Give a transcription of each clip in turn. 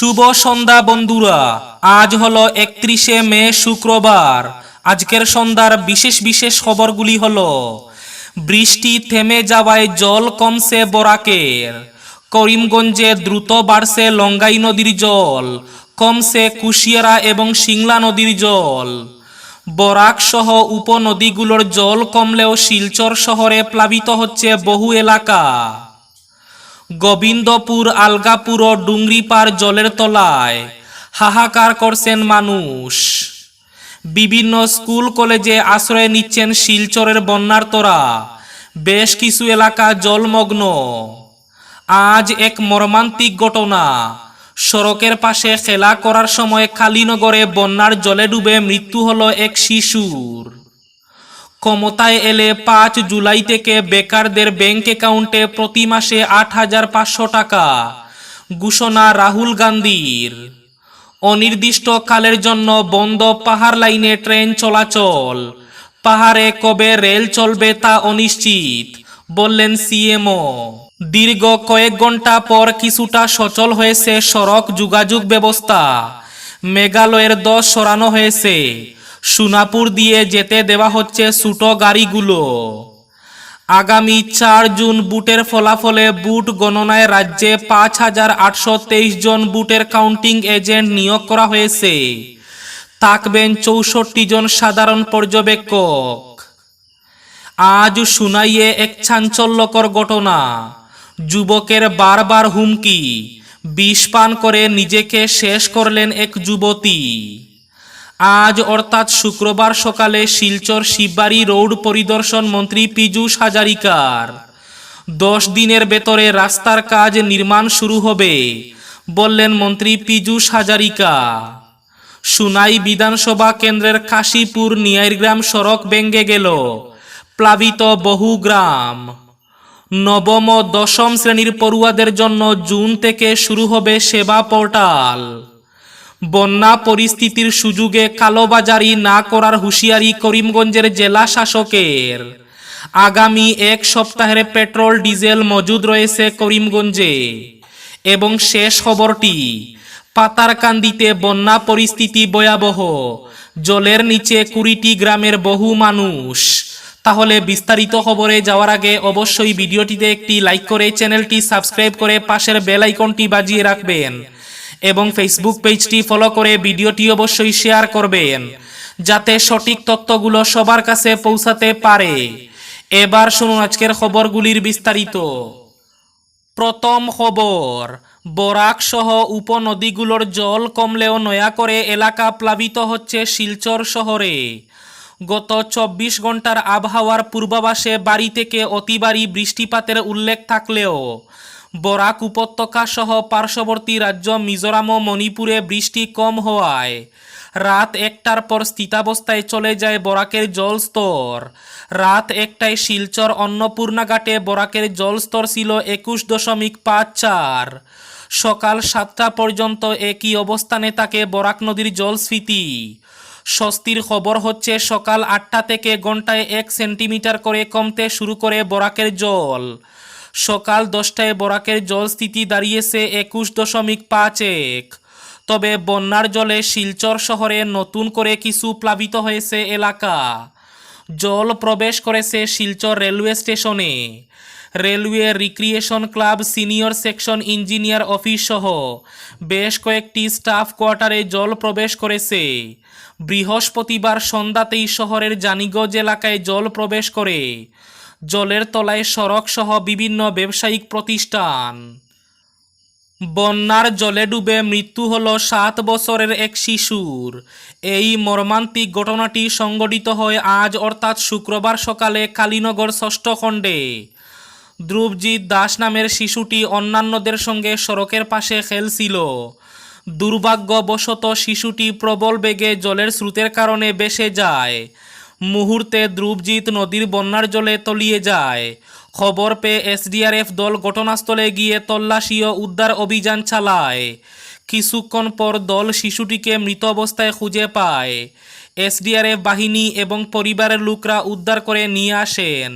শুভ সন্ধ্যা বন্ধুরা, আজ হলো 31শে মে শুক্রবার। আজকের সন্ধ্যার বিশেষ বিশেষ খবরগুলি হলো: বৃষ্টি থেমে যাওয়ায় জল কমছে বরাকের, করিমগঞ্জে দ্রুত বাড়ছে লঙ্গাই নদীর জল, কমছে কুশিয়ারা এবং সিংলা নদীর জল। বরাক সহ উপনদীগুলোর জল কমলেও শিলচর শহরে প্লাবিত হচ্ছে বহু এলাকা। গোবিন্দপুর, আলগাপুর ও ডুংরিপাড় জলের তলায়, হাহাকার করছেন মানুষ। বিভিন্ন স্কুল কলেজে আশ্রয় নিচ্ছেন শিলচরের বন্যার্তরা, বেশ কিছু এলাকা জলমগ্ন। আজ এক মর্মান্তিক ঘটনা। সড়কের পাশে খেলা করার সময় কালীনগরে বন্যার জলে ডুবে মৃত্যু হলো এক শিশুর। ক্ষমতায় এলে 5 জুলাই থেকে বেকারদের ব্যাংক অ্যাকাউন্টে প্রতি মাসে 8,500 টাকা ঘোষণা রাহুল গান্ধীর। অনির্দিষ্টকালের জন্য বন্ধ পাহাড় লাইনে ট্রেন চলাচল, পাহাড়ে কবে রেল চলবে তা অনিশ্চিত, বললেন সিএমও। দীর্ঘ কয়েক ঘন্টা পর কিছুটা সচল হয়েছে সড়ক যোগাযোগ ব্যবস্থা। মেঘালয়ের 10 সরানো হয়েছে, সোনাপুর দিয়ে যেতে দেওয়া হচ্ছে ছোট গাড়িগুলো। আগামী 4 জুন বুটের ফলাফলে বুট গণনায় রাজ্যে 5,823 জন বুটের কাউন্টিং এজেন্ট নিয়োগ করা হয়েছে। থাকবেন 64 জন সাধারণ পর্যবেক্ষক। আজ সুনাইয়ে এক চাঞ্চল্যকর ঘটনা। যুবকের বারবার হুমকি, বিষ পান করে নিজেকে শেষ করলেন এক যুবতী। আজ অর্থাৎ শুক্রবার সকালে শিলচর শিববাড়ি রোড পরিদর্শন মন্ত্রী পীযূষ হাজারিকার। 10 দিনের ভেতরে রাস্তার কাজ নির্মাণ শুরু হবে, বললেন মন্ত্রী পীযূষ হাজারিকা। সুনাই বিধানসভা কেন্দ্রের কাশীপুর নিয়াইরগ্রাম সড়ক ভেঙে গেল, প্লাবিত বহু গ্রাম। নবম ও দশম শ্রেণীর পড়ুয়াদের জন্য জুন থেকে শুরু হবে সেবা পোর্টাল। বন্যা পরিস্থিতির সুযোগে কালোবাজারি না করার হুঁশিয়ারি করিমগঞ্জের জেলা শাসকের। আগামী এক সপ্তাহের পেট্রোল ডিজেল মজুদ রয়েছে করিমগঞ্জে। এবং শেষ খবরটি, পাতারকান্দিতে বন্যা পরিস্থিতি ভয়াবহ, জলের নিচে 20টি গ্রামের বহু মানুষ। তাহলে বিস্তারিত খবরে যাওয়ার আগে অবশ্যই ভিডিওটিতে একটি লাইক করে চ্যানেলটি সাবস্ক্রাইব করে পাশের বেল আইকনটি বাজিয়ে রাখবেন এবং ফেসবুক পেজটি ফলো করে ভিডিওটি অবশ্যই শেয়ার করবেন, যাতে সঠিক তথ্যগুলো সবার কাছে পৌঁছাতে পারে। এবার শুনুন আজকের খবরগুলির বিস্তারিত। প্রথম খবর, বরাক সহ উপনদীগুলোর জল কমলেও নয়া করে এলাকা প্লাবিত হচ্ছে শিলচর শহরে। গত 24 ঘন্টার আবহাওয়ার পূর্বাভাসে ভারী থেকে অতি ভারী বৃষ্টিপাতের উল্লেখ থাকলেও বরাক উপত্যকা সহ পার্শ্ববর্তী রাজ্য মিজোরাম ও মণিপুরে বৃষ্টি কম হওয়ায় রাত 1টার পর স্থিতাবস্থায় চলে যায় বরাকের জলস্তর। রাত 1টায় শিলচর অন্নপূর্ণা ঘাটে বরাকের জলস্তর ছিল 21.54। সকাল 7টা পর্যন্ত একই অবস্থানে থাকে বরাক নদীর জলস্ফীতি। স্বস্তির খবর হচ্ছে সকাল 8টা থেকে ঘন্টায় 1 সেন্টিমিটার করে কমতে শুরু করে বরাকের জল। সকাল 10টায় বরাকের জলস্থিতি দাঁড়িয়েছে 21.51। তবে বন্যার জলে শিলচর শহরে নতুন করে কিছু প্লাবিত হয়েছে এলাকা। জল প্রবেশ করেছে শিলচর রেলওয়ে স্টেশনে। Railway recreation club, senior section engineer office সহ বেশ কয়েকটি স্টাফ কোয়ার্টারে জল প্রবেশ করেছে। বৃহস্পতিবার সন্ধ্যাতেই শহরের জানিগঞ্জ এলাকায় জল প্রবেশ করে। জলের তলায় সড়ক সহ বিভিন্ন ব্যবসায়িক প্রতিষ্ঠান। বন্যার জলে ডুবে মৃত্যু হলো 7 বছরের এক শিশুর। এই মর্মান্তিক ঘটনাটি সংঘটিত হয় আজ অর্থাৎ শুক্রবার সকালে কালীনগর 6ষ্ঠ খণ্ডে। ধ্রুবজিৎ দাস নামের শিশুটি অন্যান্যদের সঙ্গে সড়কের পাশে খেলছিল। দুর্ভাগ্যবশত শিশুটি প্রবল বেগে জলের স্রোতের কারণে ভেসে যায়। মুহূর্তে ধ্রুবজিৎ নদীর বন্যার জলে তলিয়ে যায়। খবর পেয়ে এসডিআরএফ দল ঘটনাস্থলে গিয়ে তল্লাশি ও উদ্ধার অভিযান চালায়। কিছুক্ষণ পর দল শিশুটিকে মৃত অবস্থায় খুঁজে পায়। এসডিআরএফ বাহিনী এবং পরিবারের লোকরা উদ্ধার করে নিয়ে আসেন।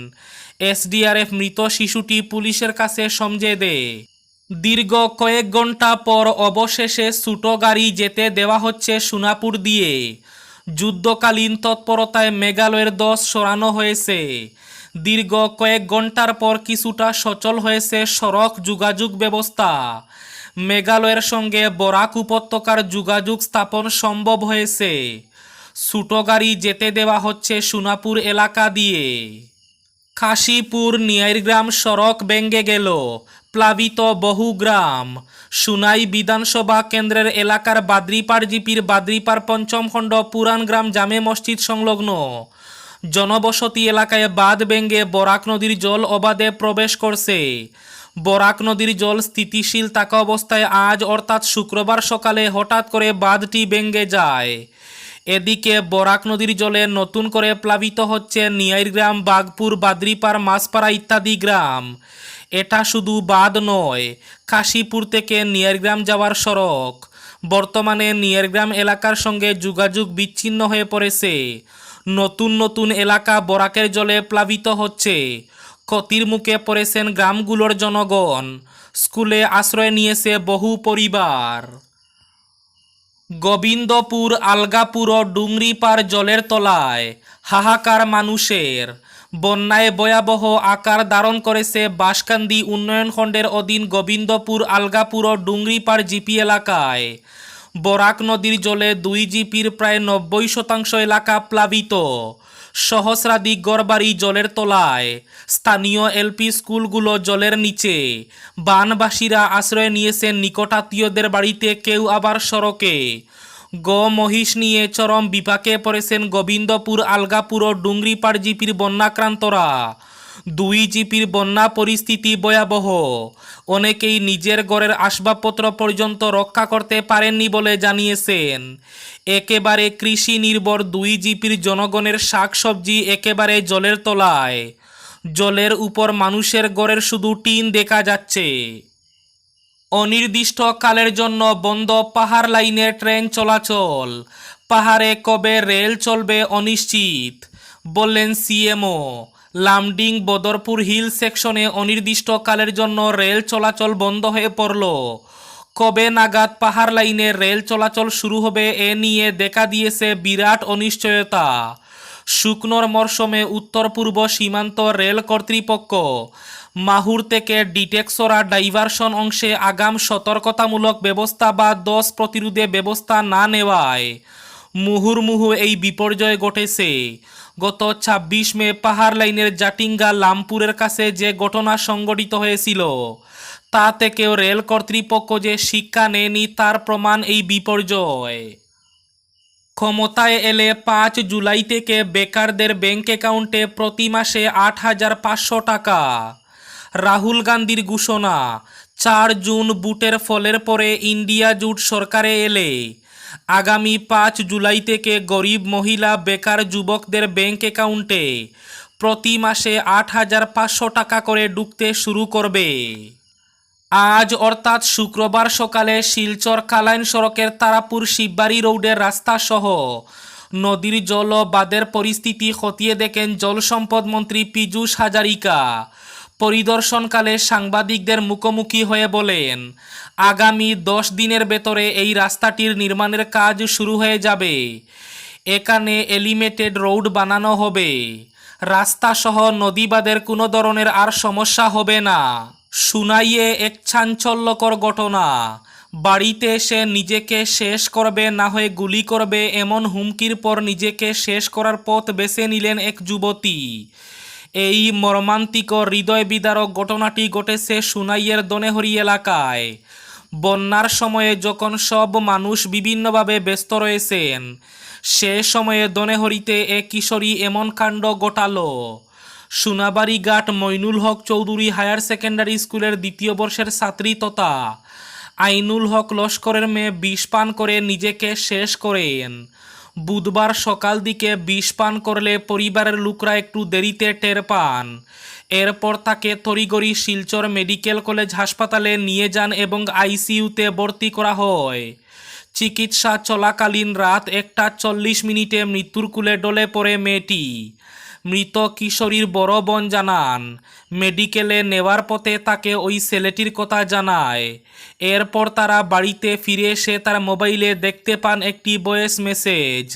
এসডিআরএফ মৃত শিশুটি পুলিশের কাছে সমঝে দেয়। দীর্ঘ কয়েক ঘন্টা পর অবশেষে ছোটো গাড়ি যেতে দেওয়া হচ্ছে সোনাপুর দিয়ে। যুদ্ধকালীন তৎপরতায় মেঘালয়ের 10 সরানো হয়েছে। দীর্ঘ কয়েক ঘন্টার পর কিছুটা সচল হয়েছে সড়ক যোগাযোগ ব্যবস্থা। মেঘালয়ের সঙ্গে বরাক উপত্যকার যোগাযোগ স্থাপন সম্ভব হয়েছে। ছোটো গাড়ি যেতে দেওয়া হচ্ছে সোনাপুর এলাকা দিয়ে। কাশীপুর নিয়াইগ্রাম সড়ক ভেঙে গেল, প্লাবিত বহু গ্রাম। সুনাই বিধানসভা কেন্দ্রের এলাকার বাদ্রিপাড় জিপির বাদ্রিপাড় পঞ্চম খণ্ড পুরান গ্রাম জামে মসজিদ সংলগ্ন জনবসতি এলাকায় বাঁধ ভেঙে বরাক নদীর জল অবাধে প্রবেশ করছে। বরাক নদীর জল স্থিতিশীল থাকা অবস্থায় আজ অর্থাৎ শুক্রবার সকালে হঠাৎ করে বাঁধটি ভেঙে যায়। এদিকে বরাক নদীর জলে নতুন করে প্লাবিত হচ্ছে নিয়াইগ্রাম, বাগপুর, বাদ্রিপাড়, মাছপাড়া ইত্যাদি গ্রাম। এটা শুধু বাঁধ নয়, কাশীপুর থেকে নিয়াইগ্রাম যাওয়ার সড়ক। বর্তমানে নিয়াইগ্রাম এলাকার সঙ্গে যোগাযোগ বিচ্ছিন্ন হয়ে পড়েছে। নতুন নতুন এলাকা বরাকের জলে প্লাবিত হচ্ছে। ক্ষতির মুখে পড়েছেন গ্রামগুলোর জনগণ। স্কুলে আশ্রয় নিয়েছে বহু পরিবার। গোবিন্দপুর, আলগাপুর ও ডুংরিপাড় জলের তলায়, হাহাকার মানুষের। বন্যায় ভয়াবহ আকার ধারণ করেছে বাঁশকান্দি উন্নয়ন খণ্ডের অধীন গোবিন্দপুর, আলগাপুর ও ডুংরিপাড় জিপি এলাকায়। বরাক নদীর জলে 2 জিপির প্রায় 90% এলাকা প্লাবিত। সহস্রাধিক ঘরবাড়ি জলের তলায়। স্থানীয় এলপি স্কুলগুলো জলের নিচে। বানবাসীরা আশ্রয় নিয়েছেন নিকটাত্মীয়দের বাড়িতে, কেউ আবার সড়কে। মহিষ নিয়ে চরম বিপাকে পড়েছেন গোবিন্দপুর, আলগাপুর ও ডুংরিপাড় জিপির বন্যাক্রান্তরা। 2 জিপির বন্যা পরিস্থিতি ভয়াবহ। অনেকেই নিজের ঘরের আসবাবপত্র পর্যন্ত রক্ষা করতে পারেননি বলে জানিয়েছেন। একেবারে কৃষি নির্ভর 2 জিপির জনগণের শাকসবজি একেবারে জলের তলায়। জলের উপর মানুষের ঘরের শুধু টিন দেখা যাচ্ছে। অনির্দিষ্টকালের জন্য বন্ধ পাহাড় লাইনে ট্রেন চলাচল। পাহাড়ে কবে রেল চলবে অনিশ্চিত, বললেন সিএমও। লামডিং বদরপুর হিল সেকশনে অনির্দিষ্টকালের জন্য রেল চলাচল বন্ধ হয়ে পড়ল। কবে নাগাদ পাহাড় লাইনে রেল চলাচল শুরু হবে এ নিয়ে দেখা দিয়েছে বিরাট অনিশ্চয়তা। শুকনোর মরশুমে উত্তর পূর্ব সীমান্ত রেল কর্তৃপক্ষ মাহুর থেকে ডিটেক্সরা ডাইভারশন অংশে আগাম সতর্কতামূলক ব্যবস্থা বা দোষ প্রতিরোধে ব্যবস্থা না নেওয়ায় মুহুর্মুহু এই বিপর্যয় ঘটেছে। গত 26 মে পাহাড় লাইনের জাটিঙ্গা লামপুরের কাছে যে ঘটনা সংঘটিত হয়েছিল, তা থেকেও রেল কর্তৃপক্ষ যে শিক্ষা নেয়নি তার প্রমাণ এই বিপর্যয়। ক্ষমতায় এলে 5 জুলাই থেকে বেকারদের ব্যাংক অ্যাকাউন্টে প্রতি মাসে 8,500 টাকা। রাহুল গান্ধীর ঘোষণা, 4 জুন ভোটের ফলের পরে ইন্ডিয়া জোট সরকারে এলে আগামী 5 জুলাই থেকে গরিব মহিলা বেকার যুবকদের ব্যাংক অ্যাকাউন্টে প্রতি মাসে 8,500 টাকা করে ঢুকতে শুরু করবে। আজ অর্থাৎ শুক্রবার সকালে শিলচর কালাইন সড়কের তারাপুর শিববাড়ি রোডের রাস্তা সহ নদীর জল ও বাঁধের পরিস্থিতি খতিয়ে দেখেন জলসম্পদ মন্ত্রী পীযূষ হাজারিকা। পরিদর্শনকালে সাংবাদিকদের মুখোমুখি হয়ে বলেন, আগামী 10 দিনের ভেতরে এই রাস্তাটির নির্মাণের কাজ শুরু হয়ে যাবে। এখানে এলিভেটেড রোড বানানো হবে। রাস্তা সহ নদী বাঁধের কোনো ধরনের আর সমস্যা হবে না। সুনাইয়ে এক চাঞ্চল্যকর ঘটনা। বাড়িতে এসে নিজেকে শেষ করবে, না হয় গুলি করবে, এমন হুমকির পর নিজেকে শেষ করার পথ বেছে নিলেন এক যুবতী। এই মর্মান্তিক ও হৃদয় বিদারক ঘটনাটি ঘটেছে সুনাইয়ের দনেহরি এলাকায়। বন্যার সময়ে যখন সব মানুষ বিভিন্নভাবে ব্যস্ত রয়েছেন, সে সময়ে দনেহরিতে এক কিশোরী এমন কাণ্ড ঘটালো। সোনাবাড়ি ঘাট মইনুল হক চৌধুরী হায়ার সেকেন্ডারি স্কুলের 2য় বর্ষের ছাত্রী তথা আইনুল হক লস্করের মেয়ে বিষ পান করে নিজেকে শেষ করেন। বুধবার সকাল দিকে বিষ পান করলে পরিবারের লোকরা একটু দেরিতে টের পান। এরপর তাকে তড়িঘড়ি শিলচর মেডিকেল কলেজ হাসপাতালে নিয়ে যান এবং আইসিইউতে ভর্তি করা হয়। চিকিৎসা চলাকালীন রাত 1টা 40 মিনিটে মৃত্যুর কোলে ঢলে পড়ে মেয়েটি। মৃত কিশোরীর বড় বোন জানান, মেডিকেলে নেওয়ার পথে তাকে ওই ছেলেটির কথা জানায়। এরপর তারা বাড়িতে ফিরে এসে তার মোবাইলে দেখতে পান একটি ভয়েস মেসেজ।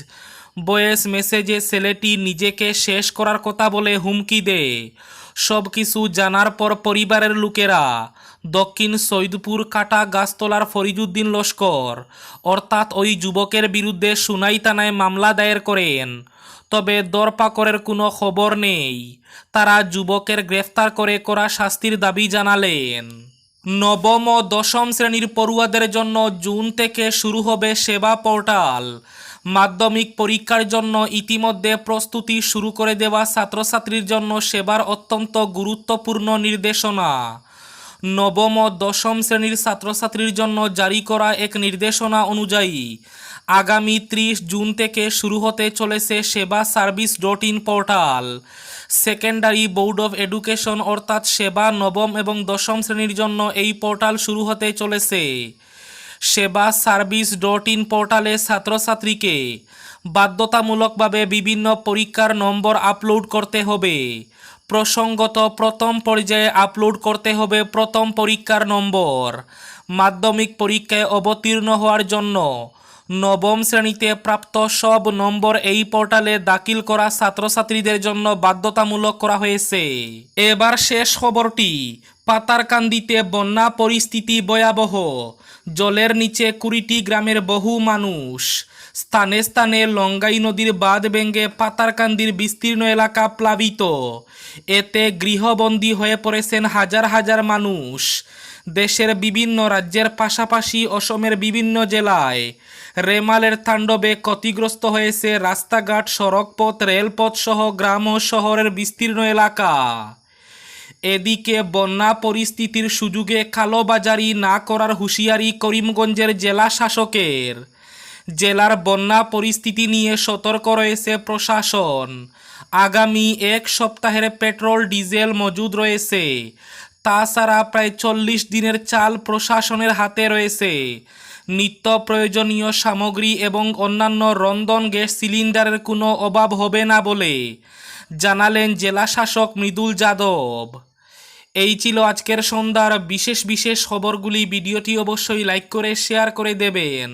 ভয়েস মেসেজে ছেলেটি নিজেকে শেষ করার কথা বলে হুমকি দেয়। সব কিছু জানার পর পরিবারের লোকেরা দক্ষিণ সৈয়দপুর কাটা গাছতলার ফরিজউদ্দিন লস্কর অর্থাৎ ওই যুবকের বিরুদ্ধে সুনাই থানায় মামলা দায়ের করেন। তবে দরপাকড়ের কোনো খবর নেই। তারা যুবকের গ্রেফতার করে কড়া শাস্তির দাবি জানালেন। নবম ও দশম শ্রেণীর পড়ুয়াদের জন্য জুন থেকে শুরু হবে সেবা পোর্টাল। মাধ্যমিক পরীক্ষার জন্য ইতিমধ্যে প্রস্তুতি শুরু করে দেওয়া ছাত্রছাত্রীর জন্য সেবার অত্যন্ত গুরুত্বপূর্ণ নির্দেশনা। নবম ও দশম শ্রেণীর ছাত্রছাত্রীর জন্য জারি করা এক নির্দেশনা অনুযায়ী আগামী 30 জুন থেকে শুরু হতে চলেছে SEBA service dot in portal. Secondary board of education অর্থাৎ সেবা নবম এবং দশম শ্রেণীর জন্য এই পোর্টাল শুরু হতে চলেছে। সেবা সার্ভিস.ইন পোর্টালে ছাত্রছাত্রীকে বাধ্যতামূলকভাবে বিভিন্ন পরীক্ষার নম্বর আপলোড করতে হবে। প্রসঙ্গত প্রথম পর্যায়ে আপলোড করতে হবে প্রথম পরীক্ষার নম্বর। মাধ্যমিক পরীক্ষায় অবতীর্ণ হওয়ার জন্য নবম শ্রেণীতে প্রাপ্ত সব নম্বর এই পোর্টালে দাখিল করা ছাত্রছাত্রীদের জন্য বাধ্যতামূলক করা হয়েছে। এবার শেষ খবরটি। পাতারকান্দিতে বন্যা পরিস্থিতি ভয়াবহ। জলের নিচে 20টি গ্রামের বহু মানুষ। স্থানে স্থানে লঙ্গাই নদীর বাঁধ ভেঙে পাতারকান্দির বিস্তীর্ণ এলাকা প্লাবিত। এতে গৃহবন্দী হয়ে পড়েছেন হাজার হাজার মানুষ। দেশের বিভিন্ন রাজ্যের পাশাপাশি অসমের বিভিন্ন জেলায় রেমালের তাণ্ডবে ক্ষতিগ্রস্ত হয়েছে রাস্তাঘাট, সড়কপথ, রেলপথ সহ গ্রাম ও শহরের বিস্তীর্ণ এলাকা। এদিকে বন্যা পরিস্থিতির সুযোগে কালোবাজারি না করার হুঁশিয়ারি করিমগঞ্জের জেলা শাসকের। জেলার বন্যা পরিস্থিতি নিয়ে সতর্ক রয়েছে প্রশাসন। আগামী এক সপ্তাহের পেট্রোল ডিজেল মজুদ রয়েছে। তাছাড়া প্রায় 40 দিনের চাল প্রশাসনের হাতে রয়েছে। নিত্য প্রয়োজনীয় সামগ্রী এবং অন্যান্য রন্ধন গ্যাস সিলিন্ডারের কোনো অভাব হবে না বলে জানালেন জেলা শাসক মৃদুল যাদব। এই ছিল আজকের সন্ধ্যার বিশেষ খবরগুলি। ভিডিওটি অবশ্যই লাইক করে শেয়ার করে দেবেন।